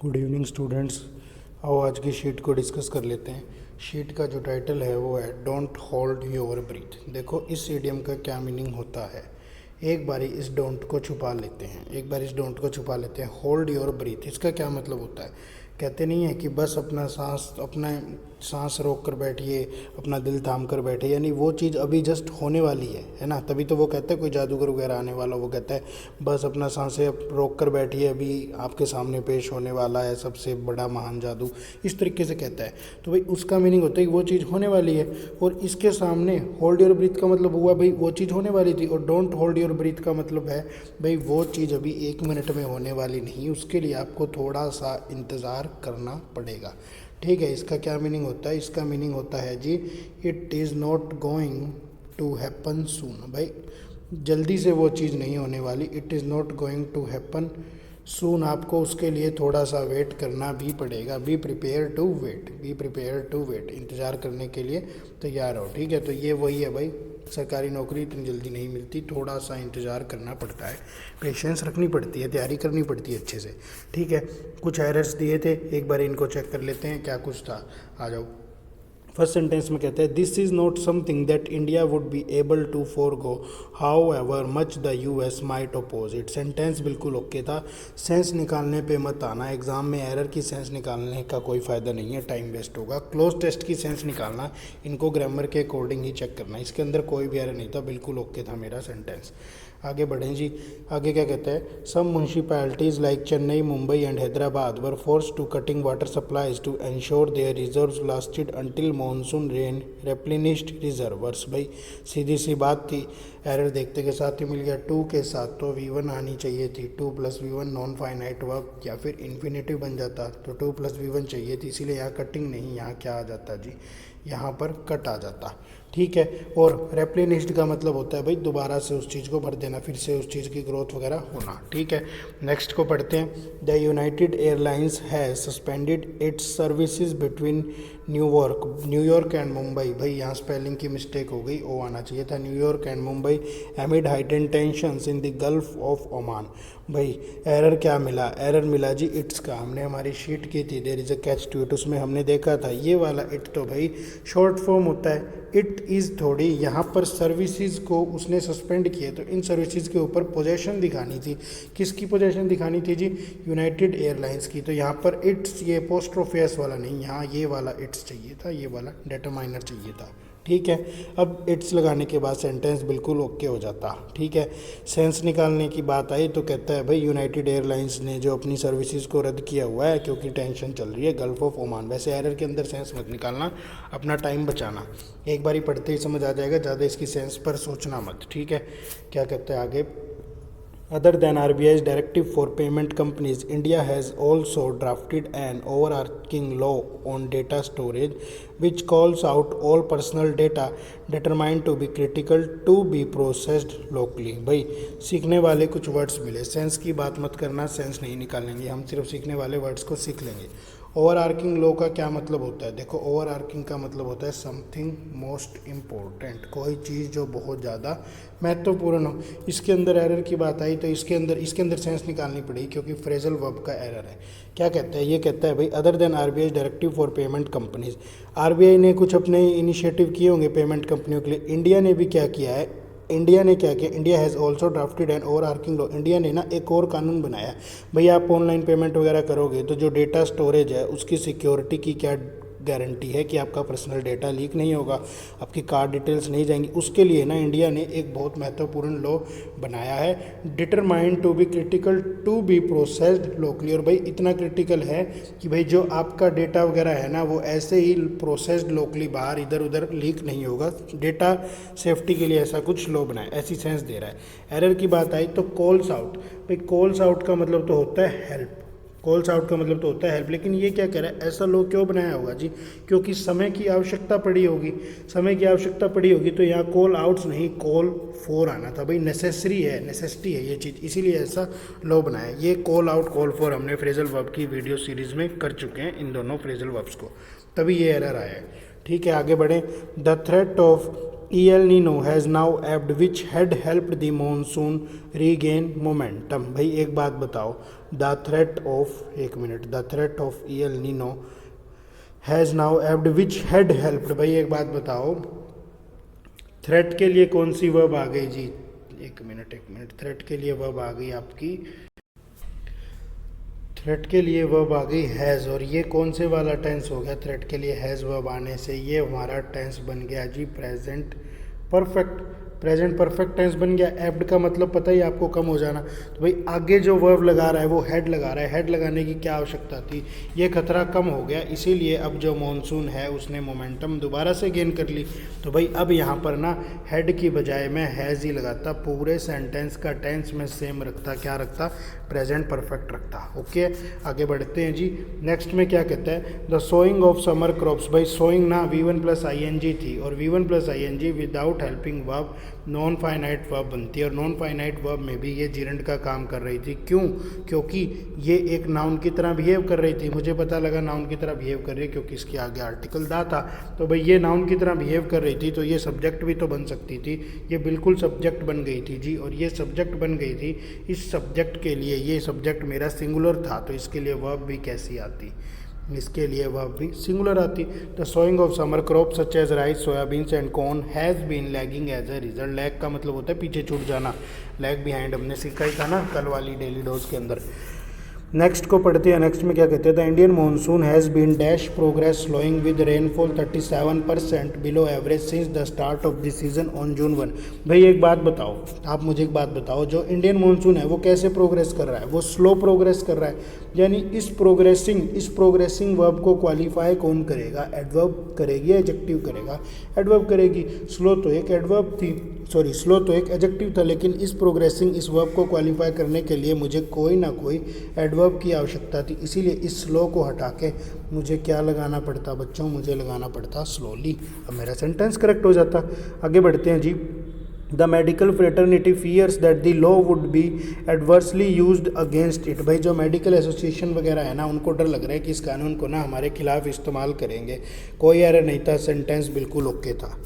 Good evening students. आओ आज की शीट को डिस्कस कर लेते हैं। शीट का जो टाइटल है वो है डोंट होल्ड योर ब्रीथ। देखो इस इडियम का क्या मीनिंग होता है। एक बारी इस डोंट को छुपा लेते हैं, होल्ड योर ब्रीथ। इसका क्या मतलब होता है? कहते नहीं है कि बस अपना सांस रोक कर बैठिए, अपना दिल थाम कर बैठे, यानी वो चीज़ अभी जस्ट होने वाली है ना। तभी तो वो कहते हैं कोई जादूगर वगैरह आने वाला, वो कहता है बस अपना सांसें रोक कर बैठिए, अभी आपके सामने पेश होने वाला है सबसे बड़ा महान जादू, इस तरीके से कहता है। तो भाई उसका मीनिंग होता है कि वो चीज़ होने वाली है, और इसके सामने होल्ड योर ब्रीथ का मतलब हुआ भाई वो चीज़ होने वाली थी, और डोंट होल्ड योर ब्रीथ का मतलब है भाई वो चीज़ अभी 1 मिनट में होने वाली नहीं, उसके लिए आपको थोड़ा सा इंतज़ार करना पड़ेगा। ठीक है, इसका क्या मीनिंग होता है? इसका मीनिंग होता है जी it is not going to happen soon. भाई जल्दी से वो चीज़ नहीं होने वाली, it is not going to happen soon. आपको उसके लिए थोड़ा सा वेट करना भी पड़ेगा। बी प्रिपेयर टू वेट, इंतज़ार करने के लिए तैयार हो। ठीक है, तो ये वही है भाई, सरकारी नौकरी इतनी जल्दी नहीं मिलती, थोड़ा सा इंतज़ार करना पड़ता है, पेशेंस रखनी पड़ती है, तैयारी करनी पड़ती है अच्छे से। ठीक है, कुछ एरर्स दिए थे, एक बार इनको चेक कर लेते हैं क्या कुछ था। आ जाओ। फर्स्ट सेंटेंस में कहते हैं this is not something that India would be able to forgo however much the US might oppose it. Sentence बिल्कुल ओके था। सेंस निकालने पे मत आना, एग्जाम में एरर की सेंस निकालने का कोई फ़ायदा नहीं है, टाइम वेस्ट होगा। क्लोज टेस्ट की सेंस निकालना, इनको ग्रामर के अकॉर्डिंग ही चेक करना। इसके अंदर कोई भी एरर नहीं था, बिल्कुल ओके था मेरा सेंटेंस। आगे बढ़ें जी। आगे क्या कहता है? Some municipalities like Chennai, Mumbai and Hyderabad were force to cutting water supplies to ensure their reserves lasted until monsoon rain replenished reservoirs. भाई सीधी सी बात थी, एरर देखते के साथ ही मिल गया। टू के साथ तो V1 आनी चाहिए थी, 2 + V1 नॉन फाइनाइट वर्ब या फिर इन्फिनेटिव बन जाता, तो 2 + V1 चाहिए थी, इसीलिए यहाँ कटिंग नहीं, यहाँ क्या आ जाता जी, यहाँ पर कट आ जाता। ठीक है, और रेप्लेनिश्ड का मतलब होता है भाई दोबारा से उस चीज़ को भर देना, फिर से उस चीज़ की ग्रोथ वगैरह होना। ठीक है, नेक्स्ट को पढ़ते हैं। The United airlines has suspended it's services between New York and Mumbai. भाई यहाँ स्पेलिंग की मिस्टेक हो गई, ओ आना चाहिए था, New York and Mumbai एमिड heightened tensions in the gulf of Oman. भाई एरर क्या मिला? एरर मिला जी इट्स का। हमने हमारी शीट की थी there is a catch to it, उसमें हमने देखा था ये वाला इट तो भाई शॉर्ट फॉर्म होता है, इट इज़ थोड़ी। यहाँ पर सर्विसेज को उसने सस्पेंड किए, तो इन सर्विसेज के ऊपर पोजेशन दिखानी थी। किसकी पोजेशन दिखानी थी जी? यूनाइटेड एयरलाइंस की। तो यहाँ पर इट्स, ये अपोस्ट्रोफी वाला नहीं, यहाँ ये वाला इट्स चाहिए था, ये वाला डिटरमाइनर चाहिए था। ठीक है, अब इट्स लगाने के बाद सेंटेंस बिल्कुल ओके हो जाता। ठीक है, सेंस निकालने की बात आई तो कहता है भाई यूनाइटेड एयरलाइंस ने जो अपनी सर्विसेज को रद्द किया हुआ है क्योंकि टेंशन चल रही है गल्फ ऑफ ओमान। वैसे एरर के अंदर सेंस मत निकालना, अपना टाइम बचाना, एक बारी पढ़ते ही समझ आ जाएगा, ज़्यादा इसकी सेंस पर सोचना मत। ठीक है, क्या कहते हैं आगे? Other than RBI's directive for payment companies, India has also drafted an overarching law on data storage which calls out all personal data determined to be critical to be processed locally। भाई सीखने वाले कुछ words मिले, sense की बात मत करना, sense नहीं निकालेंगे हम, सिर्फ सीखने वाले वर्ड्स को सीख लेंगे। ओवर आर्किंग लॉ का क्या मतलब होता है? देखो ओवर आर्किंग का मतलब होता है समथिंग मोस्ट इम्पोर्टेंट, कोई चीज़ जो बहुत ज़्यादा महत्वपूर्ण हो। इसके अंदर एरर की बात आई तो इसके अंदर सेंस निकालनी पड़ेगी क्योंकि फ्रेजल वर्ब का एरर है। क्या कहता है? ये कहता है भाई other than RBI directive for payment companies. RBI ने कुछ अपने इनिशिएटिव किए होंगे पेमेंट कंपनियों के लिए, इंडिया ने भी क्या किया है? इंडिया ने क्या किया? India has also drafted an overarching law. India ने ना एक और कानून बनाया। भैया आप ऑनलाइन पेमेंट वगैरह करोगे तो जो डेटा स्टोरेज है उसकी सिक्योरिटी की क्या गारंटी है कि आपका पर्सनल डेटा लीक नहीं होगा, आपकी कार्ड डिटेल्स नहीं जाएंगी? उसके लिए ना इंडिया ने एक बहुत महत्वपूर्ण लॉ बनाया है, determined to be critical to be processed locally. और भाई इतना क्रिटिकल है कि भाई जो आपका डेटा वगैरह है ना वो ऐसे ही प्रोसेस्ड लोकली, बाहर इधर उधर लीक नहीं होगा। डेटा सेफ्टी के लिए ऐसा कुछ लॉ बनाया, ऐसी सेंस दे रहा है। एरर की बात आई तो कॉल्स आउट। भाई कॉल्स आउट का मतलब तो होता है हेल्प, कॉल्स आउट का मतलब तो होता है हेल्प, लेकिन ये क्या कह रहा है? ऐसा लो क्यों बनाया होगा जी? क्योंकि समय की आवश्यकता पड़ी होगी, समय की आवश्यकता पड़ी होगी तो यहाँ कॉल आउट्स नहीं कॉल फॉर आना था। भाई नेसेसरी है, नेसेसिटी है ये चीज़, इसीलिए ऐसा लो बनाया। ये कॉल आउट कॉल फॉर हमने फ्रेजल वर्ब की वीडियो सीरीज़ में कर चुके हैं, इन दोनों फ्रेजल वर्ब्स को, तभी ये एरर आया है। ठीक है, आगे बढ़ें। The threat of El Nino has now ebbed which had helped the monsoon regain momentum. भाई एक बात बताओ, the threat of El Nino has now ebbed which had helped. भाई एक बात बताओ, थ्रेट के लिए कौन सी वर्ब आ गई जी? एक मिनट, थ्रेट के लिए वर्ब आ गई आपकी, थ्रेट के लिए वर्ब आ गई हैज़, और ये कौन से वाला टेंस हो गया? थ्रेट के लिए हैज़ वर्ब आने से ये हमारा टेंस बन गया जी प्रेजेंट परफेक्ट टेंस बन गया। एब्ड का मतलब पता ही आपको, कम हो जाना। तो भाई आगे जो वर्ब लगा रहा है वो हेड लगा रहा है, हेड लगाने की क्या आवश्यकता थी? ये खतरा कम हो गया, इसीलिए अब जो मॉनसून है उसने मोमेंटम दोबारा से गेन कर ली। तो भाई अब यहाँ पर ना हेड की बजाय मैं हैज़ ही लगाता, पूरे सेंटेंस का टेंस में सेम रखता, क्या रखता? प्रेजेंट परफेक्ट रखता। ओके, आगे बढ़ते हैं जी। नेक्स्ट में क्या कहता है? The sowing of summer crops. भाई सोइंग ना V1 + ing थी, और V1 + ing without helping verb non finite verb बनती है, और नॉन फाइनाइट वर्ब में भी ये जिरंड का काम कर रही थी। क्यों? क्योंकि ये एक नाउन की तरह बिहेव कर रही थी। मुझे पता लगा नाउन की तरह बिहेव कर रही है क्योंकि इसके आगे आर्टिकल दा था। तो भाई ये नाउन की तरह बिहेव कर रही थी तो ये सब्जेक्ट भी तो बन सकती थी। ये बिल्कुल सब्जेक्ट बन गई थी जी, और ये सब्जेक्ट बन गई थी। इस सब्जेक्ट के लिए, ये सब्जेक्ट मेरा सिंगुलर था, तो इसके लिए वर्ब भी कैसी आती? इसके लिए वर्ब भी सिंगुलर आती। The sowing of summer crop such as rice, soybeans and corn has been lagging as a result. Lag का मतलब होता है पीछे छूट जाना, लैग बिहाइंड हमने सीखा ही था ना कल वाली डेली डोज के अंदर। नेक्स्ट को पढ़ते हैं। नेक्स्ट में क्या कहते हैं? The Indian monsoon has been dash progress slowing with rainfall 37% below average since the start of the season on June 1। भाई एक बात बताओ, आप मुझे एक बात बताओ, जो इंडियन मानसून है वो कैसे प्रोग्रेस कर रहा है? वो स्लो प्रोग्रेस कर रहा है। यानी इस प्रोग्रेसिंग वर्ब को क्वालिफाई कौन करेगा? एडवर्ब करेगी या एडजेक्टिव करेगा? एडवर्ब करेगी। स्लो तो एक एडवर्ब थी, सॉरी स्लो तो एक एडजेक्टिव था, लेकिन इस प्रोग्रेसिंग इस वर्ब को क्वालिफाई करने के लिए मुझे कोई ना कोई एडवर्ब की आवश्यकता थी। इसीलिए इस स्लो को हटा के मुझे क्या लगाना पड़ता बच्चों? मुझे लगाना पड़ता स्लोली। अब मेरा सेंटेंस करेक्ट हो जाता। आगे बढ़ते हैं जी। The medical fraternity fears that the law would be adversely used against it. भाई जो मेडिकल एसोसिएशन वगैरह है ना, उनको डर लग रहा है कि इस कानून को ना हमारे खिलाफ इस्तेमाल करेंगे। कोई एरर नहीं था, सेंटेंस बिल्कुल ओके था।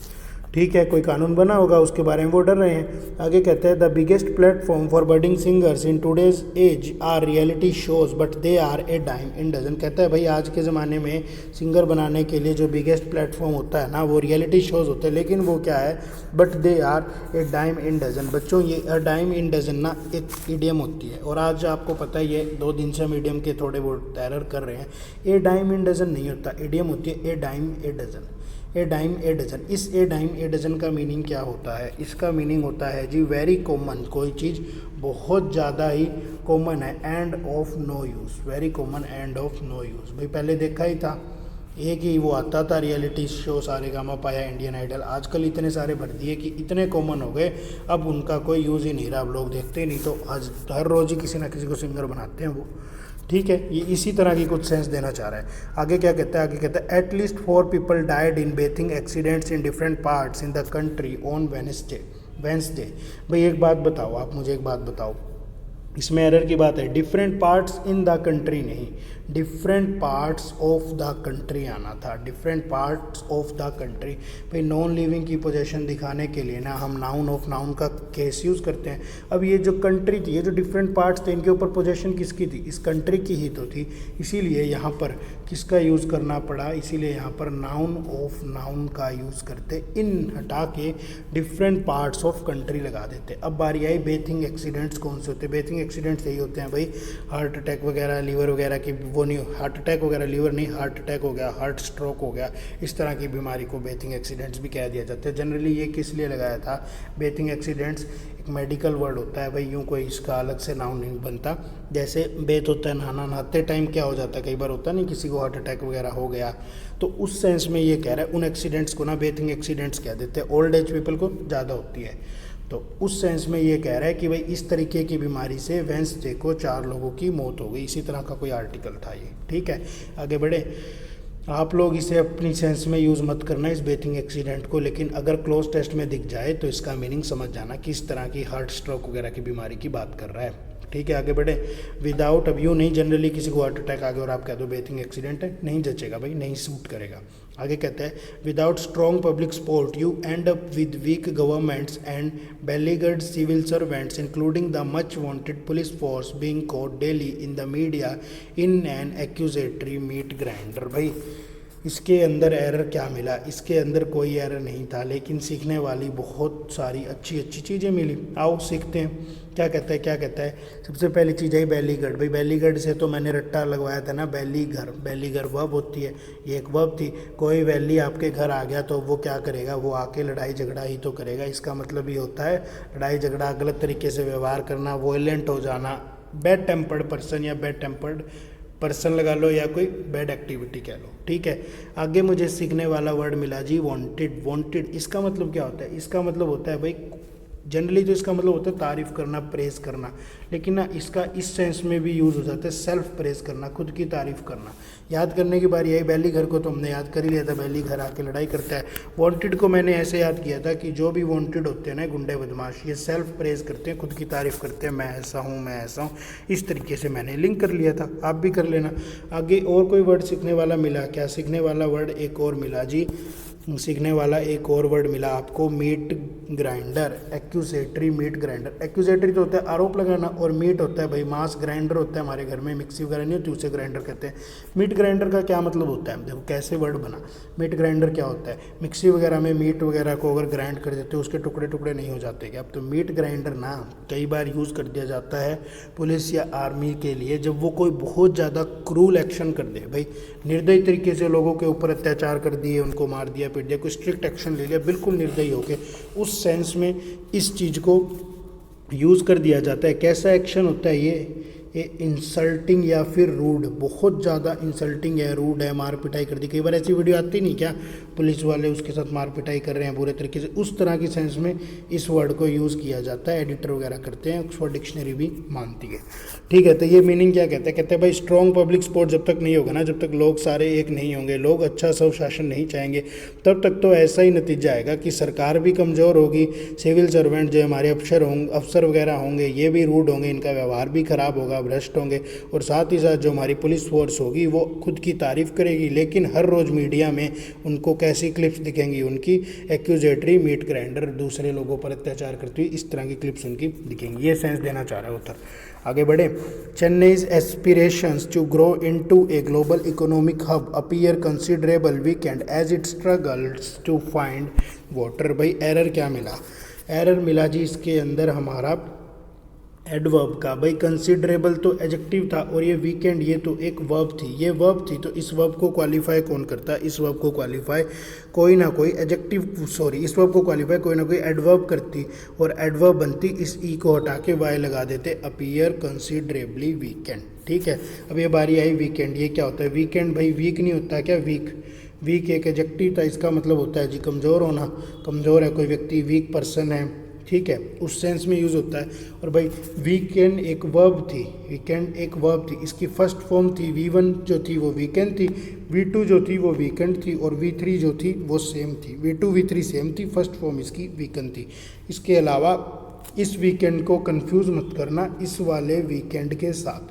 ठीक है, कोई कानून बना होगा उसके बारे में वो डर रहे हैं। आगे कहते हैं the biggest platform for budding singers in today's age are reality shows but they are a dime in dozen. कहता है भाई आज के ज़माने में सिंगर बनाने के लिए जो बिगेस्ट प्लेटफॉर्म होता है ना वो रियलिटी शोज होते हैं, लेकिन वो क्या है? But they are a dime in dozen. बच्चों ये अ डाइम इन डजन ना एक इडियम होती है, और आज आपको पता ही है 2 दिन से हम इडियम के थोड़े बहुत एरर कर रहे हैं। ए डाइम इन डजन नहीं होता, इडियम होती है a dime a dozen. A dime a dozen. इस ए डाइम ए डजन का मीनिंग क्या होता है? इसका मीनिंग होता है जी वेरी कॉमन, कोई चीज़ बहुत ज़्यादा ही कॉमन है, and of no use. Very common and of no use. भाई पहले देखा ही था, एक ही वो आता था रियलिटी शो सारेगामा पाया, इंडियन आइडल। आजकल इतने सारे भर दिए कि इतने कॉमन हो गए, अब उनका कोई यूज़ ही नहीं रहा। अब लोग देखते ही नहीं, तो आज हर रोज़ ही किसी ना किसी को सिंगर बनाते हैं वो। ठीक है, ये इसी तरह की कुछ सेंस देना चाह रहा है। आगे क्या कहता है? आगे कहता है at least 4 people died in bathing accidents in different parts in the country on Wednesday. भाई एक बात बताओ, आप मुझे एक बात बताओ, इसमें एरर की बात है। Different parts in the country नहीं, different parts of the country आना था। Different parts of the country. भाई नॉन लिविंग की पोजीशन दिखाने के लिए ना हम नाउन ऑफ नाउन का केस यूज़ करते हैं। अब ये जो कंट्री थी, ये जो डिफरेंट पार्ट्स थे, इनके ऊपर पोजीशन किसकी थी? इस कंट्री की ही तो थी। इसीलिए यहाँ पर किसका यूज़ करना पड़ा? इसीलिए यहाँ पर नाउन ऑफ नाउन का यूज़ करते, इन हटा के डिफरेंट पार्ट्स ऑफ कंट्री लगा देते। अब बारी आई बेथिंग एक्सीडेंट्स कौन से होते हैं? बेथिंग एक्सीडेंट्स यही होते हैं भाई, हार्ट अटैक वगैरह, लीवर वगैरह की, वो नहीं, हार्ट अटैक वगैरह, लीवर नहीं, हार्ट अटैक हो गया, हार्ट स्ट्रोक हो गया, इस तरह की बीमारी को बेथिंग एक्सीडेंट्स भी कह दिया जाता है। जनरली ये किस लिए लगाया था? बेथिंग एक्सीडेंट्स एक मेडिकल वर्ड होता है भाई, यूँ कोई इसका अलग से नाउन नहीं बनता। जैसे बेथ होता है नहाना, नहाते टाइम क्या हो जाता है, कई बार होता है नहीं, किसी को हार्ट अटैक वगैरह हो गया, तो उस सेंस में ये कह रहा है उन एक्सीडेंट्स को ना बेथिंग एक्सीडेंट्स कह देते हैं। ओल्ड एज पीपल को ज़्यादा होती है, तो उस सेंस में ये कह रहा है कि भाई इस तरीके की बीमारी से वेंसडे को 4 लोगों की मौत हो गई। इसी तरह का कोई आर्टिकल था ये। ठीक है, आगे बढ़े। आप लोग इसे अपनी सेंस में यूज़ मत करना इस बेथिंग एक्सीडेंट को, लेकिन अगर क्लोज टेस्ट में दिख जाए तो इसका मीनिंग समझ जाना कि इस तरह की हार्ट स्ट्रोक वगैरह की बीमारी की बात कर रहा है। ठीक है, आगे बढ़े। विदाउट, अब यूँ नहीं जनरली किसी को हार्ट अटैक आ गया और आप कह दो ब्रीथिंग एक्सीडेंट है, नहीं जचेगा भाई, नहीं सूट करेगा। आगे कहता है without strong public support you end up with weak governments and beleaguered civil servants including the much wanted police force being caught daily in the media in an accusatory meat grinder. भाई इसके अंदर error क्या मिला, इसके अंदर कोई error नहीं था, लेकिन सीखने वाली बहुत सारी अच्छी अच्छी चीज़ें मिली। आओ सीखते हैं क्या कहता है। क्या कहता है, सबसे पहली चीज़ है बेलीगढ़। भाई बेलीगढ़ से तो मैंने रट्टा लगवाया था ना, बेलीघर, बेलीघर वर्ब होती है, ये एक वर्ब थी। कोई वैली आपके घर आ गया तो वो क्या करेगा, वो आके लड़ाई झगड़ा ही तो करेगा। इसका मतलब ये होता है लड़ाई झगड़ा, गलत तरीके से व्यवहार करना, वॉयलेंट हो जाना, बैड टेम्पर्ड पर्सन या बैड टेम्पर्ड पर्सन लगा लो या कोई बैड एक्टिविटी कह लो। ठीक है, आगे मुझे सीखने वाला वर्ड मिला जी वांटेड। वांटेड इसका मतलब क्या होता है, इसका मतलब होता है भाई जनरली तो इसका मतलब होता है तारीफ़ करना, प्रेज़ करना, लेकिन ना इसका इस सेंस में भी यूज़ हो जाता है सेल्फ प्रेज़ करना, खुद की तारीफ़ करना। याद करने की बारी यही, बेली घर को तो हमने याद कर ही लिया था, बेली घर आके लड़ाई करता है। वांटेड को मैंने ऐसे याद किया था कि जो भी वांटेड होते हैं ना गुंडे बदमाश, ये सेल्फ प्रेज़ करते हैं, खुद की तारीफ़ करते हैं, मैं ऐसा हूँ, मैं ऐसा हूँ। इस तरीके से मैंने लिंक कर लिया था, आप भी कर लेना। आगे और कोई वर्ड सीखने वाला मिला क्या, सीखने वाला वर्ड एक और मिला जी, सीखने वाला एक और वर्ड मिला आपको meat grinder, accusatory meat grinder. Accusatory तो होता है आरोप लगाना, और मीट होता है भाई मांस, ग्राइंडर होता है हमारे घर में, मिक्सी वगैरह नहीं होती उसे ग्राइंडर कहते हैं। मीट ग्राइंडर का क्या मतलब होता है, देखो कैसे वर्ड बना। मीट ग्राइंडर क्या होता है, मिक्सी वगैरह में मीट वगैरह को अगर ग्राइंड कर देते हो उसके टुकड़े टुकड़े नहीं हो जाते क्या। अब तो मीट ग्राइंडर ना कई बार यूज़ कर दिया जाता है पुलिस या आर्मी के लिए, जब वो कोई बहुत ज़्यादा क्रूल एक्शन कर दे, भाई निर्दयी तरीके से लोगों के ऊपर अत्याचार कर दिए, उनको मार दिया, पीट दिया, कोई स्ट्रिक्ट एक्शन ले लिया बिल्कुल निर्दयी होके, उस सेंस में इस चीज़ को यूज़ कर दिया जाता है। कैसा एक्शन होता है ये इंसल्टिंग या फिर रूड, बहुत ज़्यादा इंसल्टिंग है, रूड है, मार पिटाई कर दी। कई बार ऐसी वीडियो आती नहीं क्या, पुलिस वाले उसके साथ मार पिटाई कर रहे हैं बुरे तरीके से, उस तरह की सेंस में इस वर्ड को यूज़ किया जाता है। एडिटर वगैरह करते हैं, ऑक्सफोर्ड डिक्शनरी भी मानती है। ठीक है, तो ये मीनिंग क्या कहते हैं, कहते हैं भाई स्ट्रॉन्ग पब्लिक सपोर्ट जब तक नहीं होगा ना, जब तक लोग सारे एक नहीं होंगे, लोग अच्छा स्वशासन नहीं चाहेंगे, तब तक तो ऐसा ही नतीजा आएगा कि सरकार भी कमज़ोर होगी, सिविल सर्वेंट जो हमारे अफसर वगैरह होंगे ये भी रूड होंगे, इनका व्यवहार भी खराब होगा, भ्रष्ट होंगे, और साथ ही साथ जो हमारी पुलिस फोर्स होगी वो खुद की तारीफ़ करेगी, लेकिन हर रोज़ मीडिया में उनको कैसी क्लिप्स दिखेंगी, उनकी एक्यूजेटरी मीट ग्राइंडर, दूसरे लोगों पर अत्याचार करती हुई, इस तरह की क्लिप्स उनकी दिखेंगी। ये सेंस देना चाह रहा है उत्तर। आगे बढ़े। Chennai's aspirations to grow into a global economic hub appear considerable weakened as it struggles to find water. भाई एरर क्या मिला, एरर मिला जी इसके अंदर हमारा एडवर्ब का। भाई कंसिडरेबल तो एडजेक्टिव था, और ये वीकेंड ये तो एक वर्ब थी, ये वर्ब थी, तो इस वर्ब को क्वालिफाई कौन करता है, इस वर्ब को क्वालिफाई कोई ना कोई एडजेक्टिव, सॉरी इस वर्ब को क्वालिफाई कोई ना कोई एडवर्ब करती, और एडवर्ब बनती इस ई को हटा के वाई लगा देते, अपीयर कंसिडरेबली वीकेंड। ठीक है, अब ये बारी आई वीकेंड। ये क्या होता है वीकेंड, भाई वीक नहीं होता क्या, वीक, वीक एक एडजेक्टिव था, इसका मतलब होता है जी कमज़ोर होना, कमज़ोर है कोई व्यक्ति, वीक पर्सन है, ठीक है, उस सेंस में यूज़ होता है। और भाई वीकेंड एक वर्ब थी, वीकेंड एक वर्ब थी, इसकी फर्स्ट फॉर्म थी V1 जो थी वो वीकेंड थी, V2 जो थी वो वीकेंड थी, और V3 जो थी वो सेम थी, V2 V3 सेम थी, फर्स्ट फॉर्म इसकी वीकेंड थी। इसके अलावा इस वीकेंड को कंफ्यूज मत करना इस वाले वीकेंड के साथ।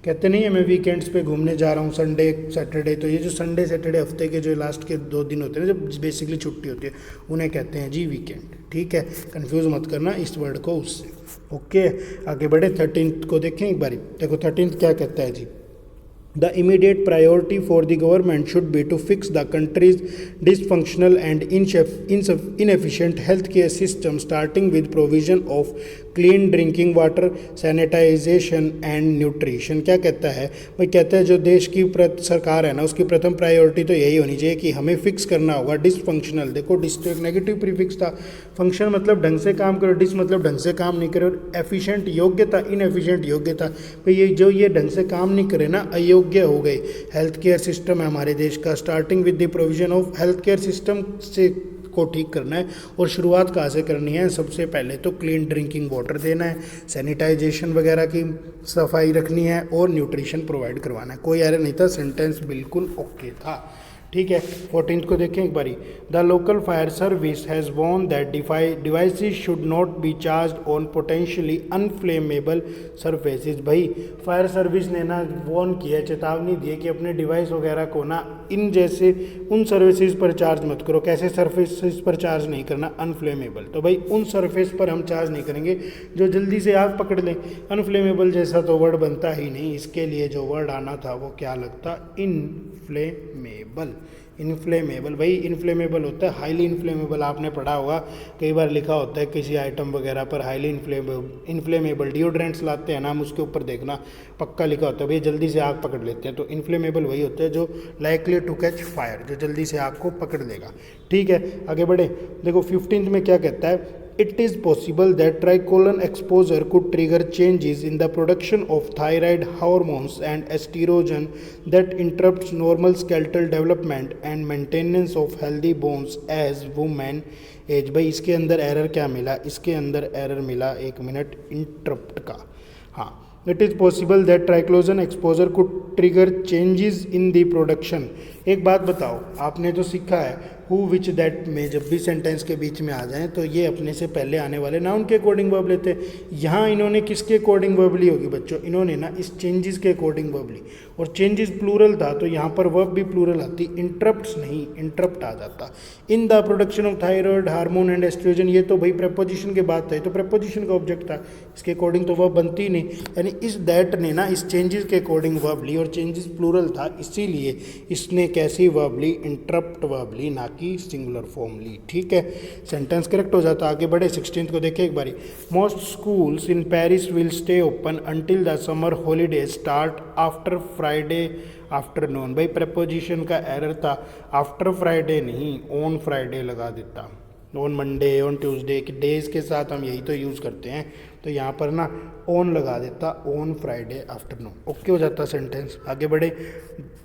कहते नहीं है मैं वीकेंड्स पे घूमने जा रहा हूँ, संडे सैटरडे, तो ये जो संडे सैटरडे हफ्ते के जो लास्ट के 2 दिन होते हैं जब बेसिकली छुट्टी होती है, उन्हें कहते हैं जी वीकेंड। ठीक है, कंफ्यूज मत करना इस वर्ड को उससे। ओके, आगे बढ़े। 13th को देखें एक बारी, देखो 13th क्या कहता है जी। The immediate priority for the government should be to fix the country's dysfunctional and inefficient healthcare system, starting with provision of clean drinking water, sanitation and nutrition। क्या कहता है भाई, कहता है जो देश की सरकार है ना, उसकी प्रथम प्रायोरिटी तो यही होनी चाहिए कि हमें फिक्स करना होगा डिसफंक्शनल। देखो डिस तो एक नेगेटिव प्रीफिक्स था, फंक्शन मतलब ढंग से काम करो, डिस मतलब ढंग से काम नहीं करे, और एफिशिएंट योग्यता, इनएफिशिएंट योग्यता। भाई ये जो ये ढंग से काम नहीं करे ना, अयोग्य हो गए। हेल्थ केयर सिस्टम है हमारे देश का, starting with the provision of health care system से को ठीक करना है, और शुरुआत कहाँ से करनी है, सबसे पहले तो क्लीन ड्रिंकिंग वाटर देना है, सैनिटाइजेशन वगैरह की सफाई रखनी है, और न्यूट्रिशन प्रोवाइड करवाना है। कोई एरर नहीं था, सेंटेंस बिल्कुल ओके था। ठीक है। 14th को देखें एक बारी, the local fire service has warned that devices should not be charge on potentially inflammable surfaces. भाई फायर सर्विस ने ना वॉर्न किया, चेतावनी दी है कि अपने डिवाइस वगैरह को ना इन जैसे उन सर्विसेज पर चार्ज मत करो। कैसे सर्फेसिस पर चार्ज नहीं करना, अनफ्लेमेबल। तो भाई उन सर्फेस पर हम चार्ज नहीं करेंगे जो जल्दी से आग पकड़ लें। अनफ्लेमेबल जैसा तो वर्ड बनता ही नहीं, इसके लिए जो वर्ड आना था वो क्या लगता, इनफ्लेमेबल। इनफ्लेमेबल, भाई इनफ्लेमेबल होता है हाईली इनफ्लेमेबल, आपने पढ़ा होगा कई बार लिखा होता है किसी आइटम वगैरह पर हाईली इनफ्लेमेबल। डिओड्रेंट्स लाते हैं ना, हम उसके ऊपर देखना पक्का लिखा होता है भाई जल्दी से आग पकड़ लेते हैं। तो इनफ्लेमेबल वही होता है जो लाइकली टू कैच फायर, जो जल्दी से आग को पकड़ लेगा। ठीक है, आगे बढ़े। देखो 15th में क्या कहता है, it is possible that tricolon exposure could trigger changes in the production of thyroid hormones and estrogen that interrupts normal skeletal development and maintenance of healthy bones as women age। भाई इसके अंदर error क्या मिला, इसके अंदर error मिला, एक minute, interrupt का। हाँ, it is possible that triclosan exposure could trigger changes in the production. एक बात बताओ, आपने तो सीखा है हु विच दैट में जब भी सेंटेंस के बीच में आ जाएं तो ये अपने से पहले आने वाले नाउन के अकॉर्डिंग वर्ब लेते हैं। यहाँ इन्होंने किसके अकॉर्डिंग वर्ब ली होगी बच्चों, इन्होंने ना इस चेंजेस के अकॉर्डिंग वर्ब ली, और चेंजेस प्लूरल था तो यहाँ पर वर्ब भी प्लूरल आती, इंटरप्ट्स नहीं, इंटरप्ट आ जाता। In the production of thyroid hormone and oestrogen, ये तो भाई प्रेपोजिशन के बाद था, तो प्रेपोजिशन का ऑब्जेक्ट था, इसके अकॉर्डिंग तो वर्ब बनती ही नहीं। यानी इस दैट ने ना इस चेंजेस के अकॉर्डिंग वर्ब ली, और चेंजेस प्लूरल था इसीलिए इसने कैसी वर्ब ली, इंटरप्ट वर्ब ली, ना कि सिंगुलर फॉर्म ली। ठीक है, सेंटेंस करेक्ट हो जाता। आगे बढ़े, 16th को देखें एक बारी। Most schools in Paris will stay open until the summer holiday start after Friday afternoon. भाई प्रपोजिशन का एरर था, आफ्टर फ्राइडे नहीं, ऑन फ्राइडे लगा देता, ऑन मंडे, ऑन ट्यूसडे के डेज के साथ हम यही तो यूज़ करते हैं, तो यहाँ पर ना ऑन लगा देता, ऑन फ्राइडे आफ्टरनून, ओके हो जाता सेंटेंस। आगे बढ़े,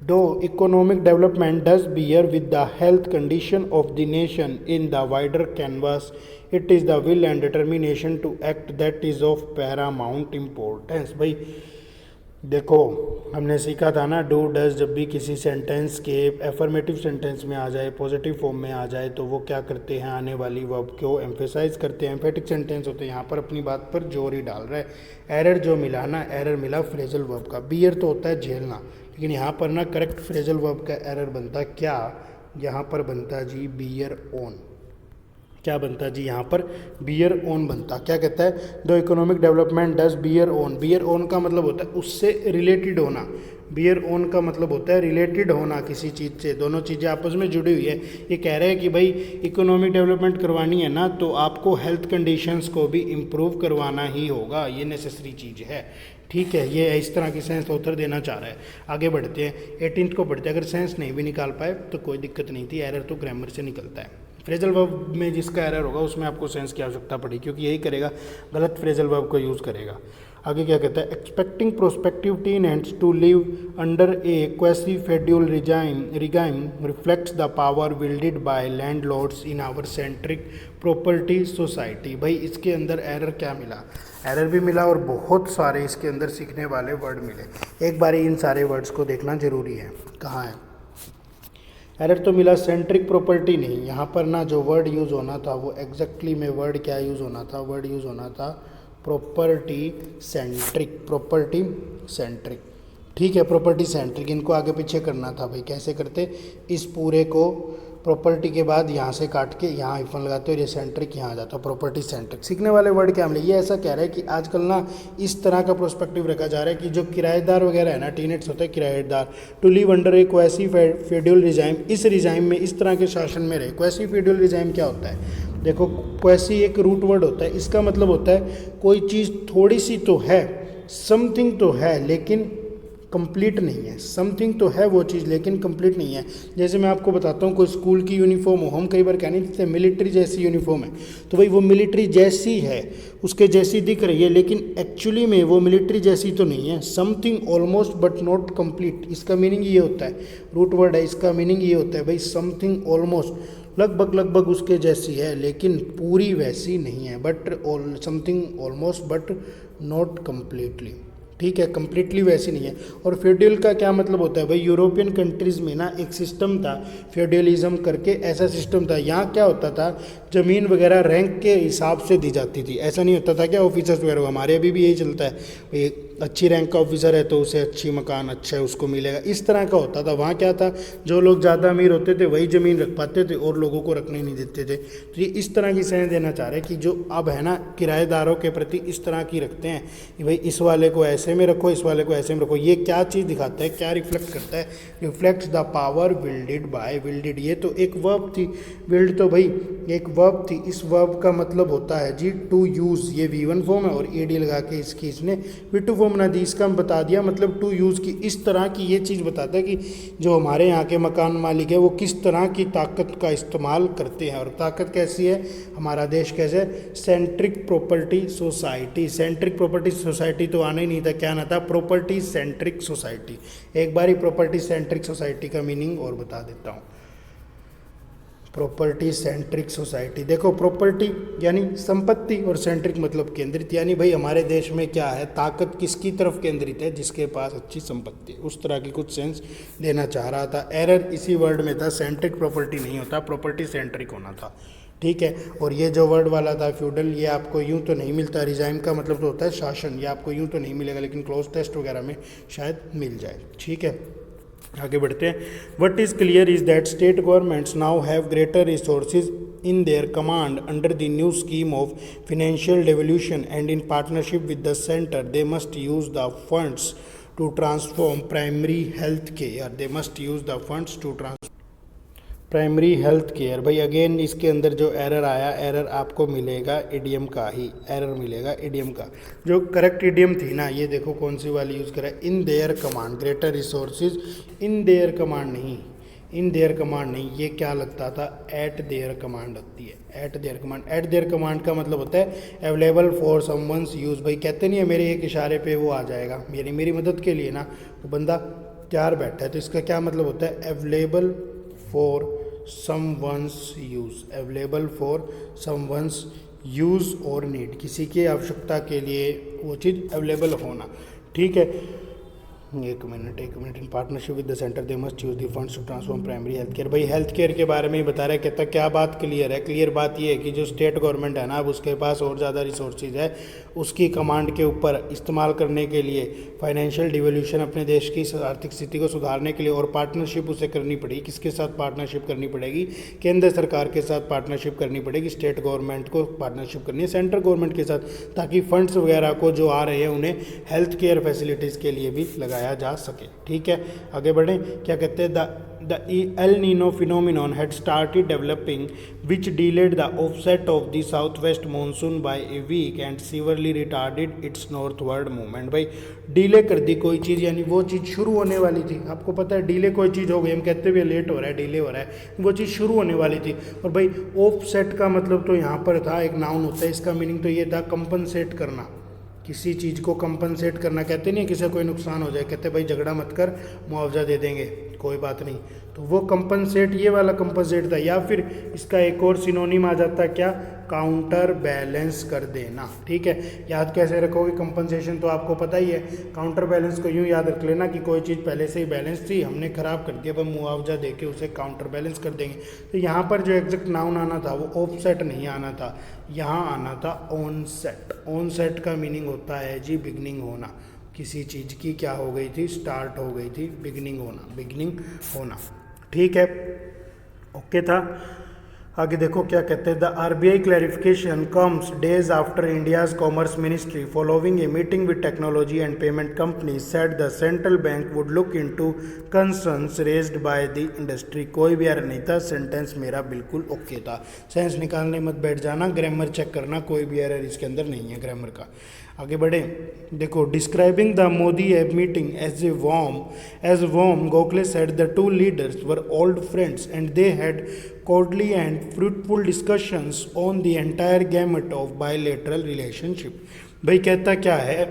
though economic development does bear with the health condition of the nation in the wider canvas, it is the will and determination to act that is of paramount importance. भाई देखो हमने सीखा था ना, डू डज जब भी किसी sentence के एफर्मेटिव सेंटेंस में आ जाए, पॉजिटिव फॉर्म में आ जाए, तो वो क्या करते हैं, आने वाली वर्ब को एम्फेसाइज करते हैं। एम्फेटिक सेंटेंस होते हैं, यहाँ पर अपनी बात पर जोर ही डाल रहा है। एरर जो मिला ना, एरर मिला फ्रेजल वर्ब का। बियर तो होता है झेलना, लेकिन यहाँ पर ना करेक्ट फ्रेजल वर्ब का एरर बनता क्या, यहाँ पर बनता जी बियर ऑन। क्या बनता जी, यहाँ पर बियर ऑन बनता। क्या कहता है, though economic development does bear on. Bear on का मतलब होता है उससे रिलेटेड होना, बियर ऑन का मतलब होता है रिलेटेड होना किसी चीज़ से, दोनों चीज़ें आपस में जुड़ी हुई है। ये कह रहे हैं कि भाई इकोनॉमिक डेवलपमेंट करवानी है ना, तो आपको हेल्थ कंडीशंस को भी इम्प्रूव करवाना ही होगा, ये नेसेसरी चीज़ है। ठीक है, ये इस तरह की सेंस ऑथर देना चाह रहा है। आगे बढ़ते हैं, 18th को बढ़ते हैं। अगर सेंस नहीं भी निकाल पाए तो कोई दिक्कत नहीं थी, एरर तो ग्रामर से निकलता है। फ्रेजल वर्ब में जिसका एरर होगा उसमें आपको सेंस की आवश्यकता पड़ी, क्योंकि यही करेगा, गलत फ्रेजल वर्ब को यूज़ करेगा। आगे क्या कहता है, expecting prospective tenants to live under a quasi feudal regime reflects the power wielded by landlords in our centric property society. भाई इसके अंदर एरर क्या मिला, एरर भी मिला और बहुत सारे इसके अंदर सीखने वाले वर्ड मिले। एक बार इन सारे वर्ड्स को देखना जरूरी है, कहाँ है एरर। तो मिला सेंट्रिक प्रॉपर्टी नहीं, यहाँ पर ना जो वर्ड यूज़ होना था वो एग्जैक्टली में वर्ड क्या यूज़ होना था, वर्ड यूज़ होना था प्रॉपर्टी सेंट्रिक, प्रॉपर्टी सेंट्रिक। ठीक है, प्रॉपर्टी सेंट्रिक, इनको आगे पीछे करना था। भाई कैसे करते, इस पूरे को प्रॉपर्टी के बाद यहाँ से काट के यहाँ हाइफन लगाते और ये सेंट्रिक यहाँ आ जाता, प्रॉपर्टी सेंट्रिक। सीखने वाले वर्ड क्या मिले, ये ऐसा कह रहा है कि आजकल ना इस तरह का प्रोस्पेक्टिव रखा जा रहा है कि जो किराएदार वगैरह है ना, टीनेट्स होते हैं किराएदार, to live under a quasi feudal regime, इस रिजाइम में, इस तरह के शासन में रहे। क्वेसी फेड्यूल रिजाइम क्या होता है, देखो क्वेसी एक रूट वर्ड होता है, इसका मतलब होता है कोई चीज़ थोड़ी सी तो है, समथिंग तो है लेकिन कंप्लीट नहीं है। समथिंग तो है वो चीज़ लेकिन कंप्लीट नहीं है। जैसे मैं आपको बताता हूँ, कोई स्कूल की यूनिफॉर्म हो, हम कई बार कहने लगते हैं मिलिट्री जैसी यूनिफॉर्म है, तो भाई वो मिलिट्री जैसी है, उसके जैसी दिख रही है, लेकिन एक्चुअली में वो मिलिट्री जैसी तो नहीं है। Something almost but not complete, इसका मीनिंग ये होता है, रूट वर्ड है, इसका मीनिंग ये होता है भाई समथिंग ऑलमोस्ट, लगभग उसके जैसी है लेकिन पूरी वैसी नहीं है, but something almost but not completely. ठीक है, कम्प्लीटली वैसी नहीं है। और फ्यूडल का क्या मतलब होता है भाई, यूरोपियन कंट्रीज़ में ना एक सिस्टम था फ्यूडलिज्म करके, ऐसा सिस्टम था। यहाँ क्या होता था, ज़मीन वगैरह रैंक के हिसाब से दी जाती थी, ऐसा नहीं होता था क्या ऑफिसर्स वगैरह। हमारे अभी भी यही चलता है भाई, अच्छी रैंक का ऑफिसर है तो उसे अच्छी मकान अच्छा है उसको मिलेगा, इस तरह का होता था। वहाँ क्या था, जो लोग ज़्यादा अमीर होते थे वही ज़मीन रख पाते थे और लोगों को रखने नहीं देते थे। तो ये इस तरह की सेंस देना चाह रहे हैं कि जो अब है ना किराएदारों के प्रति इस तरह की रखते हैं कि भाई इस वाले को ऐसे में रखो, इस वाले को ऐसे में रखो। ये क्या चीज़ दिखाता है, क्या रिफ्लेक्ट करता है, reflects the power wielded bye विल्डेड। ये तो एक वर्ब थी, विल्ड तो भाई एक वर्ब थी। इस वर्ब का मतलब होता है जी टू यूज़, ये V1 फॉर्म है और ed लगा के इसकी इसने V2 फॉर्म बना दी। इसका हम बता दिया मतलब टू यूज़ की, इस तरह की ये चीज़ बताता है कि जो हमारे यहाँ के मकान मालिक है वो किस तरह की ताकत का इस्तेमाल करते हैं। और ताकत कैसी है, हमारा देश कैसे है, centric property society. Centric property society तो आना ही नहीं था, क्या आना था, प्रॉपर्टी सेंट्रिक सोसाइटी। एक बार ही प्रॉपर्टी सेंट्रिक सोसाइटी का मीनिंग और बता देता हूँ। प्रॉपर्टी सेंट्रिक सोसाइटी, देखो प्रॉपर्टी यानी संपत्ति और सेंट्रिक मतलब केंद्रित, यानी भाई हमारे देश में क्या है, ताकत किसकी तरफ केंद्रित है, जिसके पास अच्छी संपत्ति है। उस तरह की कुछ सेंस देना चाह रहा था। एरर इसी वर्ड में था, सेंट्रिक प्रॉपर्टी नहीं होता, प्रॉपर्टी सेंट्रिक होना था, ठीक है। और ये जो वर्ड वाला था फ्यूडल, ये आपको यूं तो नहीं मिलता, रिजाइम का मतलब तो होता है शासन, ये आपको यूं तो नहीं मिलेगा लेकिन क्लोज टेस्ट वगैरह में शायद मिल जाए, ठीक है। आगे बढ़ते हैं। What is clear is that state governments now have greater resources in their command under the new scheme of financial devolution, and in partnership with the center they must use the funds to transform primary health care. They must use the funds to transform primary health care. भाई again इसके अंदर जो error आया, error आपको मिलेगा idiom का ही, error मिलेगा idiom का। जो करेक्ट इडियम थी ना, ये देखो कौन सी वाली यूज़ करा, in their command, greater resources in their command नहीं, इन देयर कमांड नहीं, ये क्या लगता था, एट देयर कमांड लगती है, eight there command. Eight there command का मतलब होता है अवेलेबल फॉर समवंस यूज़। भाई कहते नहीं है मेरे एक इशारे पे वो आ जाएगा, मेरी मदद के लिए ना, तो बंदा तैयार बैठा है, तो इसका क्या मतलब होता है, available for someone's use, available for someone's use और नीड, किसी की आवश्यकता के लिए वो चीज़ अवेलेबल होना, ठीक है। एक minute in partnership with the centre they must use the funds to transform primary health care. भाई हेल्थ केयर के बारे में ही बता रहा है, कहता क्या बात क्लियर है, क्लियर बात ये है कि जो स्टेट गवर्नमेंट है ना, अब उसके पास और ज़्यादा रिसोर्सेज है, उसकी कमांड के ऊपर इस्तेमाल करने के लिए, फाइनेंशियल डिवोल्यूशन अपने देश की आर्थिक स्थिति को सुधारने के लिए, और पार्टनरशिप उसे करनी पड़ेगी। किसके साथ पार्टनरशिप करनी पड़ेगी, केंद्र सरकार के साथ पार्टनरशिप करनी पड़ेगी, स्टेट गवर्नमेंट को पार्टनरशिप करनी है सेंट्रल गवर्नमेंट के साथ, ताकि फंड्स वगैरह को जो आ रहे हैं उन्हें हेल्थ केयर फैसिलिटीज़ के लिए भी लगाया जा सके, ठीक है। आगे बढ़ें, क्या कहते हैं, the El Nino phenomenon had started developing, which delayed the offset of the southwest monsoon by a week and severely retarded its northward movement। भाई डिले कर दी कोई चीज़, यानी वो चीज़ शुरू होने वाली थी, आपको पता है डिले कोई चीज़ हो गई, हम कहते हुए लेट हो रहा है, डिले हो रहा है, वो चीज़ शुरू होने वाली थी। और भाई ऑफसेट का मतलब तो यहाँ पर था, एक नाउन होता है, इसका मीनिंग तो ये था कंपनसेट करना, किसी चीज़ को कंपनसेट करना। कहते नहीं किसी कोई नुकसान हो जाए, कहते भाई झगड़ा मत कर, मुआवजा दे देंगे, कोई बात नहीं, तो वो कंपनसेट, ये वाला कंपनसेट था। या फिर इसका एक और सिनोनिम आ जाता है क्या, काउंटर बैलेंस कर देना, ठीक है। याद कैसे रखोगे कंपनसेशन, तो आपको पता ही है, काउंटर बैलेंस को यूँ याद रख लेना कि कोई चीज़ पहले से ही बैलेंस थी, हमने ख़राब कर दिया, अब हम मुआवजा दे के उसे काउंटर बैलेंस कर देंगे। तो यहाँ पर जो एग्जैक्ट नाउन आना था वो ऑफसेट नहीं आना था, यहाँ आना था ऑनसेट। ऑनसेट का मीनिंग होता है जी बिगनिंग होना, किसी चीज़ की क्या हो गई थी, स्टार्ट हो गई थी, बिगनिंग होना, ठीक है, ओके था। आगे देखो क्या कहते हैं, the RBI clarification comes days after India's commerce ministry following a meeting with technology and payment company said the central bank would look into concerns raised by the industry. कोई भी एरर नहीं था, सेंटेंस मेरा बिल्कुल okay था। Sense निकालने मत बैठ जाना, ग्रामर चेक करना, कोई भी एरर इसके अंदर नहीं है ग्रामर का। आगे बढ़े, देखो describing the Modi app meeting as warm, Gokhale said the two leaders were old friends and they had cordially and fruitful discussions on the entire gamut of bilateral relationship। भाई कहता क्या है,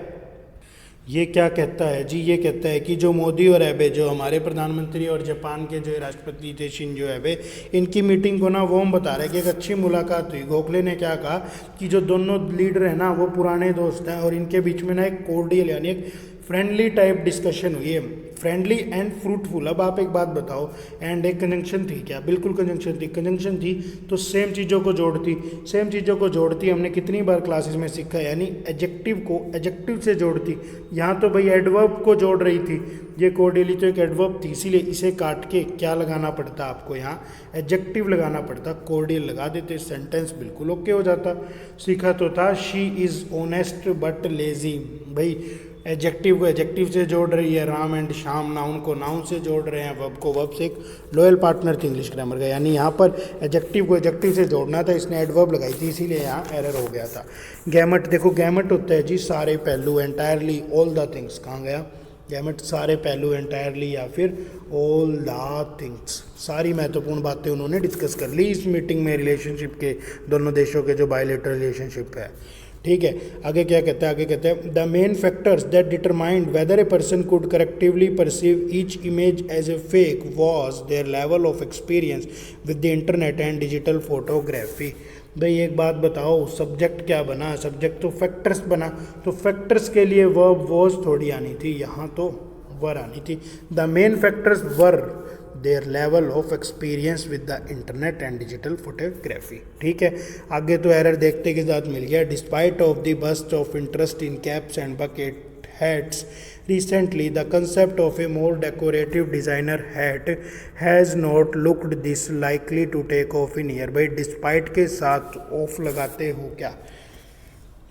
ये क्या कहता है जी, ये कहता है कि जो मोदी और एबे, जो हमारे प्रधानमंत्री और जापान के जो राष्ट्रपति थे शिंजो एबे, इनकी मीटिंग को ना वो हम बता रहे हैं कि एक अच्छी मुलाकात हुई। गोखले ने क्या कहा कि जो दोनों लीडर हैं ना वो पुराने दोस्त हैं और इनके बीच में ना एक कोर्डियल यानी एक फ्रेंडली टाइप डिस्कशन हुई है, फ्रेंडली एंड फ्रूटफुल। अब आप एक बात बताओ, एंड एक कंजंक्शन थी क्या? बिल्कुल कंजंक्शन थी। कंजंक्शन थी तो सेम चीज़ों को जोड़ती, सेम चीज़ों को जोड़ती। हमने कितनी बार क्लासेस में सीखा, यानी एडजेक्टिव को एडजेक्टिव से जोड़ती। यहाँ तो भाई एडवर्ब को जोड़ रही थी, ये कोर्डियली तो एक एडवर्ब थी, इसीलिए इसे काट के क्या लगाना पड़ता आपको, यहाँ एडजेक्टिव लगाना पड़ता, कोर्डियल लगा देते, सेंटेंस बिल्कुल ओके हो जाता। सीखा तो था she is honest but lazy. भाई एडजेक्टिव को एडजेक्टिव से जोड़ रही है, राम एंड श्याम नाउन को नाउन से जोड़ रहे हैं, वर्ब को वर्ब से। एक लॉयल पार्टनर थी इंग्लिश ग्रामर का, यानी यहाँ पर एडजेक्टिव को एडजेक्टिव से जोड़ना था, इसने एडवर्ब लगाई थी, इसीलिए यहाँ एरर हो गया था। गैमट देखो, गैमट होता है जी सारे पहलू, एंटायरली ऑल द थिंग्स। कहाँ गया गैमट? सारे पहलू, एंटायरली या फिर ऑल द थिंग्स। सारी महत्वपूर्ण बातें उन्होंने डिस्कस कर ली इस मीटिंग में, रिलेशनशिप के, दोनों देशों के जो बायलैटरल रिलेशनशिप है। ठीक है, आगे क्या कहते हैं? आगे कहते हैं the main factors that determined whether a person could correctively perceive each image as a fake was their level of experience with the internet and digital photography. भाई एक बात बताओ, सब्जेक्ट क्या बना? सब्जेक्ट तो फैक्टर्स बना, तो फैक्टर्स के लिए वर्ब वॉज थोड़ी आनी थी, यहाँ तो वर आनी थी। The main factors were there level of experience with the internet and digital photography. ठीक है, आगे तो एरर देखते के साथ मिल गया। Despite of the bust of interest in caps and bucket hats recently, the concept of a more decorative designer hat has not looked this likely to take off in here। भाई despite के साथ of लगाते हो क्या?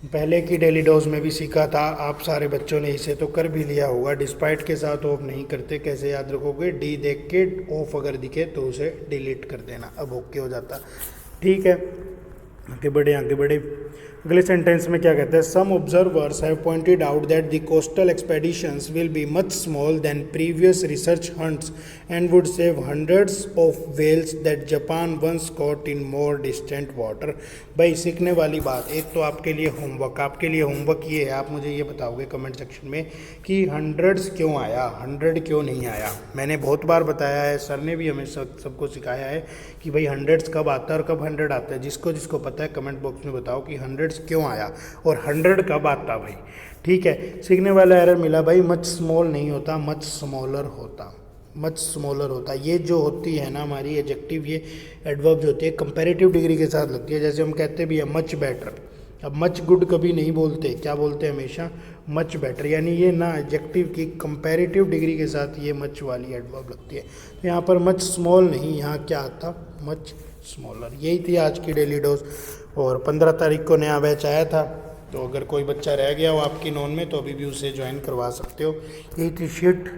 पहले की daily dose में भी सीखा था, आप सारे बच्चों ने इसे तो कर भी लिया होगा। डिस्पाइट के साथ ऑफ नहीं करते, कैसे याद रखोगे? डी देख के ऑफ अगर दिखे तो उसे डिलीट कर देना, अब ओके हो जाता। ठीक है, आगे बढ़े आगे बढ़े। अगले सेंटेंस में क्या कहते हैं? Some observers have pointed out that the coastal expeditions will be much small than previous research hunts and would save hundreds of whales that Japan once caught in more distant water. भाई सीखने वाली बात, एक तो आपके लिए homework, आपके लिए होमवर्क ये है, आप मुझे ये बताओगे कमेंट सेक्शन में कि हंड्रेड्स क्यों आया, 100 क्यों नहीं आया। मैंने बहुत बार बताया है, सर ने भी हमें सबको सिखाया है कि भाई हंड्रेड्स कब आता है और कब 100 आता है। जिसको जिसको पता है कमेंट बॉक्स में बताओ कि 100 क्यों आया और 100 कब आता भाई। ठीक है, सीखने वाला एरर मिला भाई, मच स्मॉल नहीं होता, मच स्मॉलर होता, मच स्मॉलर होता। ये जो होती है ना हमारी एडजेक्टिव, ये एडवर्ब जो होती है कंपैरेटिव डिग्री के साथ लगती है। जैसे हम कहते भी है मच बेटर, अब मच गुड कभी नहीं बोलते, क्या बोलते हैं हमेशा? Much better. यानी ये ना एडजेक्टिव की कंपैरेटिव डिग्री के साथ ये मच वाली एडवर्ब लगती है। यहाँ पर मच स्मॉल नहीं, यहाँ क्या आता? Much smaller. यही थी आज की डेली डोज, और 15 तारीख को नया बैच आया था, तो अगर कोई बच्चा रह गया हो आपकी नॉन में तो अभी भी उसे ज्वाइन करवा सकते हो। यही थी शीट।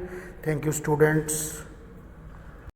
Thank you students.